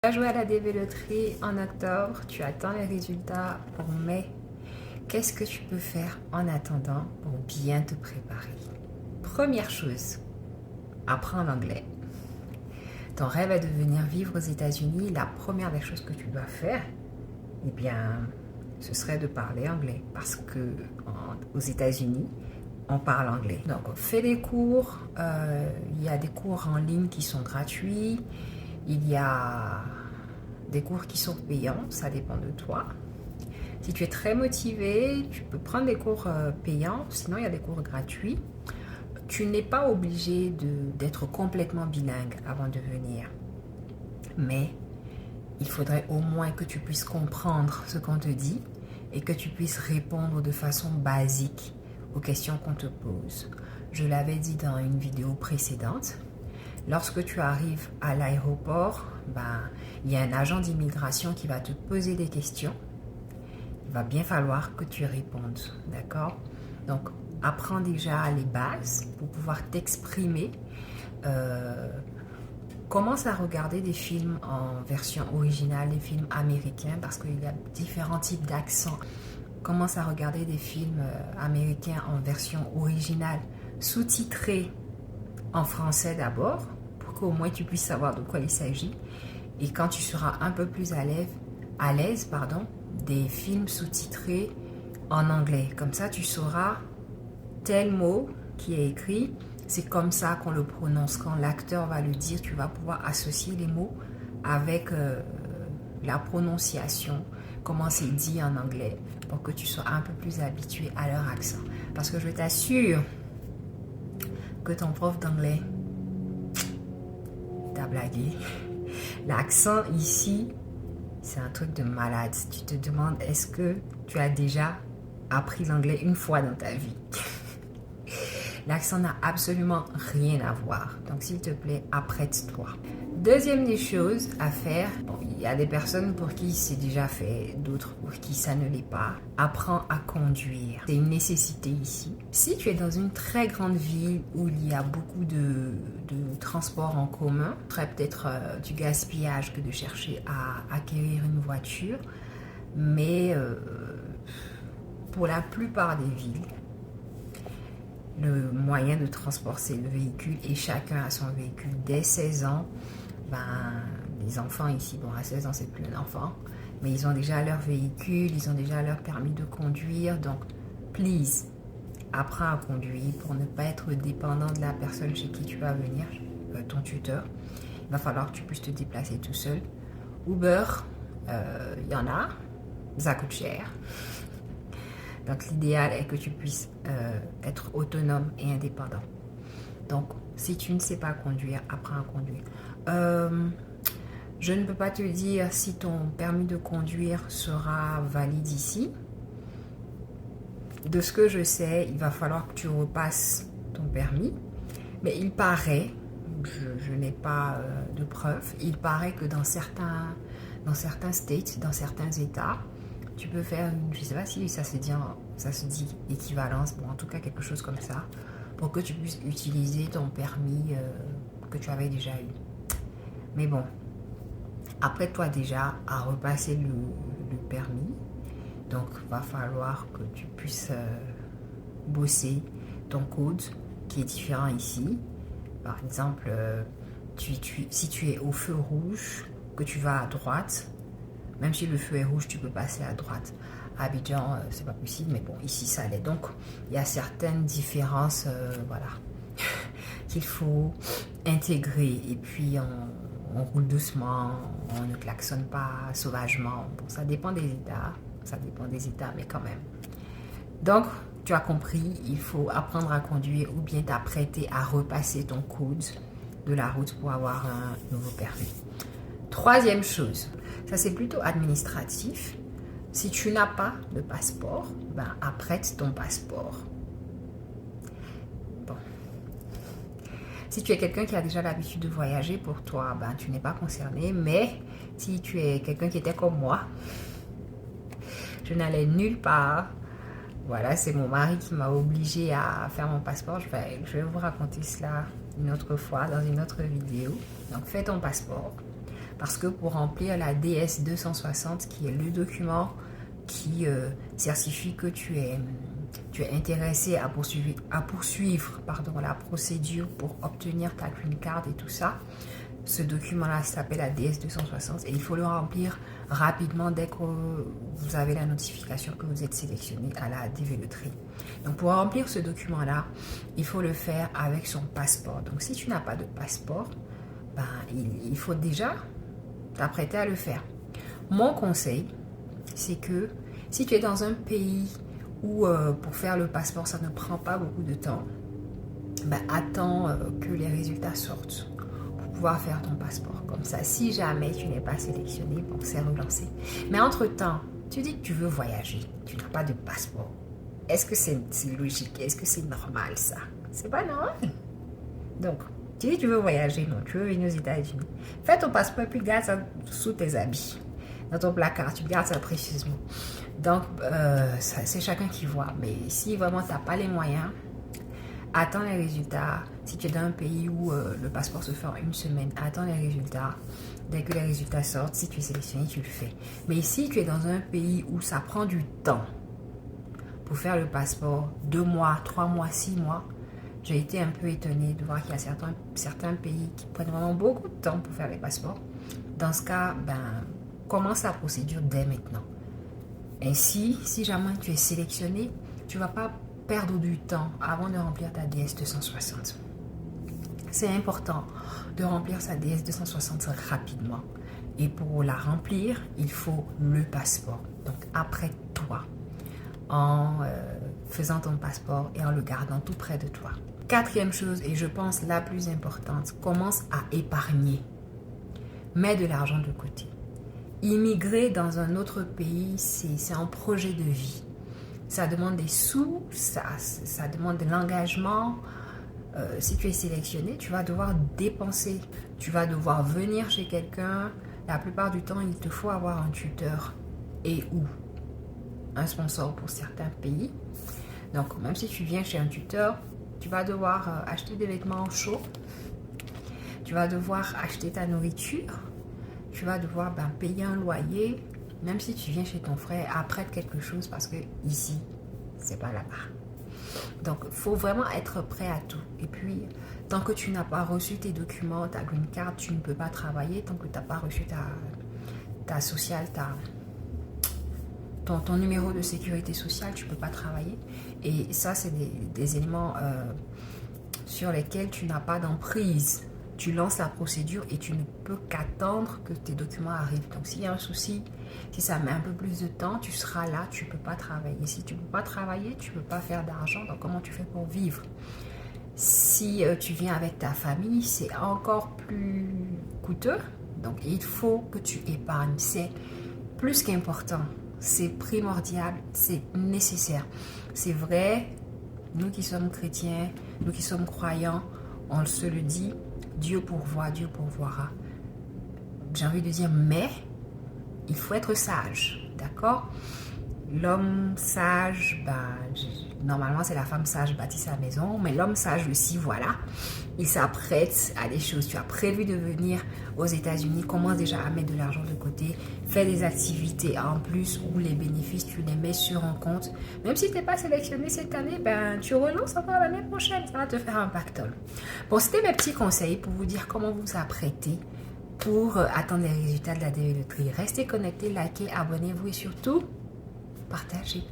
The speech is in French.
Tu as joué à la DB Loterie en octobre, tu attends les résultats pour mai. Qu'est-ce que tu peux faire en attendant pour bien te préparer? Première chose, apprends l'anglais. Ton rêve est de venir vivre aux États-Unis. La première des choses que tu dois faire, eh bien, ce serait de parler anglais. Parce que aux États-Unis, on parle anglais. Donc, fais des cours. Il y a des cours en ligne qui sont gratuits. Il y a des cours qui sont payants. Ça dépend de toi. Si tu es très motivé, tu peux prendre des cours payants. Sinon, il y a des cours gratuits. Tu n'es pas obligé d'être complètement bilingue avant de venir. Mais il faudrait au moins que tu puisses comprendre ce qu'on te dit et que tu puisses répondre de façon basique aux questions qu'on te pose. Je l'avais dit dans une vidéo précédente. Lorsque tu arrives à l'aéroport, il y a un agent d'immigration qui va te poser des questions. Il va bien falloir que tu répondes, d'accord? Donc, apprends déjà les bases pour pouvoir t'exprimer. Commence à regarder des films en version originale, des films américains, parce qu'il y a différents types d'accents. Commence à regarder des films américains en version originale, sous-titrés en français d'abord, pour qu'au moins tu puisses savoir de quoi il s'agit. Et quand tu seras un peu plus à l'aise, des films sous-titrés en anglais. Comme ça, tu sauras tel mot qui est écrit, c'est comme ça qu'on le prononce. Quand l'acteur va le dire, tu vas pouvoir associer les mots avec la prononciation, comment c'est dit en anglais, pour que tu sois un peu plus habitué à leur accent. Parce que je t'assure que ton prof d'anglais t'a blagué. L'accent ici, c'est un truc de malade. Tu te demandes, est-ce que tu as déjà appris l'anglais une fois dans ta vie? L'accent n'a absolument rien à voir. Donc, s'il te plaît, apprête-toi. Deuxième des choses à faire, il y a des personnes pour qui c'est déjà fait, d'autres pour qui ça ne l'est pas. Apprends à conduire. C'est une nécessité ici. Si tu es dans une très grande ville où il y a beaucoup de transports en commun, ce serait peut-être du gaspillage que de chercher à acquérir une voiture. Mais pour la plupart des villes, le moyen de transport, c'est le véhicule et chacun a son véhicule. Dès 16 ans, les enfants ici, à 16 ans, c'est plus un enfant, mais ils ont déjà leur véhicule, ils ont déjà leur permis de conduire. Donc, please, apprends à conduire pour ne pas être dépendant de la personne chez qui tu vas venir, ton tuteur. Il va falloir que tu puisses te déplacer tout seul. Uber, il y en a, ça coûte cher. Donc, l'idéal est que tu puisses être autonome et indépendant. Donc, si tu ne sais pas conduire, apprends à conduire. Je ne peux pas te dire si ton permis de conduire sera valide ici. De ce que je sais, il va falloir que tu repasses ton permis. Mais il paraît, je n'ai pas de preuves, il paraît que dans certains states, dans certains États, tu peux faire je ne sais pas si ça se dit équivalence, en tout cas quelque chose comme ça, pour que tu puisses utiliser ton permis que tu avais déjà eu. Mais bon, apprête-toi déjà à repasser le permis. Donc, il va falloir que tu puisses bosser ton code qui est différent ici. Par exemple, si tu es au feu rouge, que tu vas à droite, même si le feu est rouge, tu peux passer à droite. À Abidjan, c'est pas possible, mais bon, ici, ça l'est. Donc, il y a certaines différences, qu'il faut intégrer. Et puis, on roule doucement, on ne klaxonne pas sauvagement. Bon, ça dépend des États, mais quand même. Donc, tu as compris, il faut apprendre à conduire ou bien t'apprêter à repasser ton code de la route pour avoir un nouveau permis. Troisième chose, ça c'est plutôt administratif. Si tu n'as pas de passeport, apprête ton passeport. Bon. Si tu es quelqu'un qui a déjà l'habitude de voyager, pour toi, tu n'es pas concerné. Mais si tu es quelqu'un qui était comme moi, je n'allais nulle part. Voilà, c'est mon mari qui m'a obligée à faire mon passeport. Je vais vous raconter cela une autre fois dans une autre vidéo. Donc, fais ton passeport. Parce que pour remplir la DS-260, qui est le document qui certifie que tu es intéressé à poursuivre la procédure pour obtenir ta green card et tout ça, ce document-là s'appelle la DS-260 et il faut le remplir rapidement dès que vous avez la notification que vous êtes sélectionné à la DV Loterie. Donc pour remplir ce document-là, il faut le faire avec son passeport. Donc si tu n'as pas de passeport, ben, il faut déjà t'apprêter à le faire. Mon conseil, c'est que si tu es dans un pays où pour faire le passeport, ça ne prend pas beaucoup de temps, ben, attends que les résultats sortent pour pouvoir faire ton passeport. Comme ça, si jamais tu n'es pas sélectionné, bon, c'est relancé. Mais entre-temps, tu dis que tu veux voyager, tu n'as pas de passeport. Est-ce que c'est logique? Est-ce que c'est normal ça? C'est pas normal. Donc, tu dis que tu veux voyager, non, tu veux venir aux États-Unis. Fais ton passeport et puis garde ça sous tes habits. Dans ton placard, tu gardes ça précieusement. Donc, c'est chacun qui voit. Mais si vraiment tu n'as pas les moyens, attends les résultats. Si tu es dans un pays où le passeport se fait en une semaine, attends les résultats. Dès que les résultats sortent, si tu es sélectionné, tu le fais. Mais si tu es dans un pays où ça prend du temps pour faire le passeport, 2 mois, 3 mois, 6 mois, j'ai été un peu étonnée de voir qu'il y a certains pays qui prennent vraiment beaucoup de temps pour faire les passeports. Dans ce cas, ben, commence la procédure dès maintenant. Ainsi, si jamais tu es sélectionné, tu ne vas pas perdre du temps avant de remplir ta DS-260. C'est important de remplir sa DS-260 rapidement. Et pour la remplir, il faut le passeport. Donc, apprête-toi en faisant ton passeport et en le gardant tout près de toi. Quatrième chose, et je pense la plus importante, commence à épargner. Mets de l'argent de côté. Immigrer dans un autre pays, c'est un projet de vie. Ça demande des sous, ça demande de l'engagement. Si tu es sélectionné, tu vas devoir dépenser. Tu vas devoir venir chez quelqu'un. La plupart du temps, il te faut avoir un tuteur et ou un sponsor pour certains pays. Donc, même si tu viens chez un tuteur, tu vas devoir acheter des vêtements chauds. Tu vas devoir acheter ta nourriture. Tu vas devoir payer un loyer. Même si tu viens chez ton frère, apprête quelque chose parce que ici, c'est pas là-bas. Donc, il faut vraiment être prêt à tout. Et puis, tant que tu n'as pas reçu tes documents, ta green card, tu ne peux pas travailler. Tant que tu n'as pas reçu ta sociale, ton numéro de sécurité sociale, tu ne peux pas travailler. Et ça, c'est des éléments sur lesquels tu n'as pas d'emprise. Tu lances la procédure et tu ne peux qu'attendre que tes documents arrivent. Donc, s'il y a un souci, si ça met un peu plus de temps, tu seras là, tu ne peux pas travailler. Si tu ne peux pas travailler, tu ne peux pas faire d'argent. Donc, comment tu fais pour vivre? Si tu viens avec ta famille, c'est encore plus coûteux. Donc, il faut que tu épargnes. C'est plus qu'important. C'est primordial, c'est nécessaire. C'est vrai, nous qui sommes chrétiens, nous qui sommes croyants, on se le dit, Dieu pourvoit, Dieu pourvoira. J'ai envie de dire, mais il faut être sage, d'accord? L'homme sage, normalement c'est la femme sage bâtit sa maison, mais l'homme sage aussi, voilà, il s'apprête à des choses. Tu as prévu de venir aux États-Unis, commence déjà à mettre de l'argent de côté, fais des activités en plus où les bénéfices, tu les mets sur un compte. Même si tu n'es pas sélectionné cette année, tu relances encore l'année prochaine, ça va te faire un pactole. Bon, c'était mes petits conseils pour vous dire comment vous apprêter pour attendre les résultats de la DV Loterie. Restez connectés, likez, abonnez-vous et surtout, partagez.